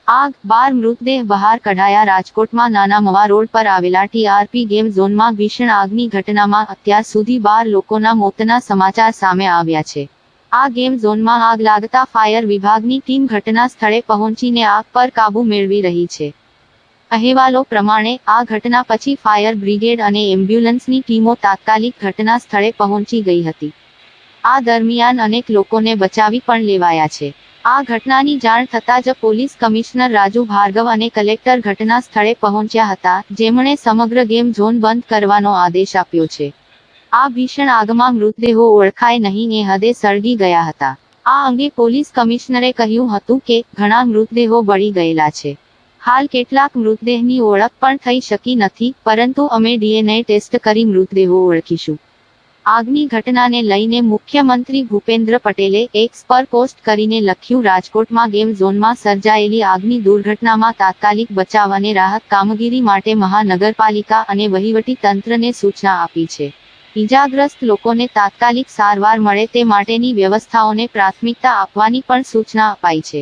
આગ, 12 મૃતદેહ બહાર કઢાયા. રાજકોટમાં નાના મવા રોડ પર આવેલા ટીઆરપી ગેમ ઝોનમાં ભીષણ આગની ઘટનામાં અત્યાર સુધી 12 લોકોના મોતના સમાચાર સામે આવ્યા છે. આ ગેમ ઝોનમાં આગ લાગતા ફાયર વિભાગની ટીમ ઘટના સ્થળે પહોંચીને આગ પર કાબૂ મેળવી રહી છે. અહેવાલો પ્રમાણે આ ઘટના પછી ફાયર બ્રિગેડ અને એમ્બ્યુલન્સની ટીમો તાત્કાલિક ઘટના સ્થળે પહોંચી ગઈ હતી. આ દરમિયાન અનેક લોકોને બચાવી પણ લેવાયા છે. આ ઘટનાની જાણ થતાં જ પોલીસ કમિશનર રાજુ ભાર્ગવ અને કલેક્ટર ઘટના સ્થળે પહોંચ્યા હતા, જેમણે સમગ્ર ગેમ ઝોન બંધ કરવાનો આદેશ આપ્યો છે. આ ભીષણ આગમાં મૃતદેહો ઓળખાય નહીં એ હદે સળગી ગયા હતા. આ અંગે પોલીસ કમિશનરે કહ્યું હતું કે ઘણા મૃતદેહો બળી ગયેલા છે. હાલ કેટલાક મૃતદેહની ઓળખ પણ થઈ શકી નથી, પરંતુ અમે ડીએનએ ટેસ્ટ કરી મૃતદેહો ઓળખીશું. આગની ઘટનાને લઈને મુખ્યમંત્રી ભૂપેન્દ્ર પટેલે એક્સ પર પોસ્ટ કરીને લખ્યું, રાજકોટમાં ગેમ ઝોનમાં સર્જાયેલી આગની દુર્ઘટનામાં તાત્કાલિક બચાવ અને રાહત કામગીરી માટે મહાનગરપાલિકા અને વહીવટી તંત્રને સૂચના આપી છે. ઈજાગ્રસ્ત લોકોને તાત્કાલિક સારવાર મળે તે માટેની વ્યવસ્થાઓને પ્રાથમિકતા આપવાની પણ સૂચના અપાઈ છે.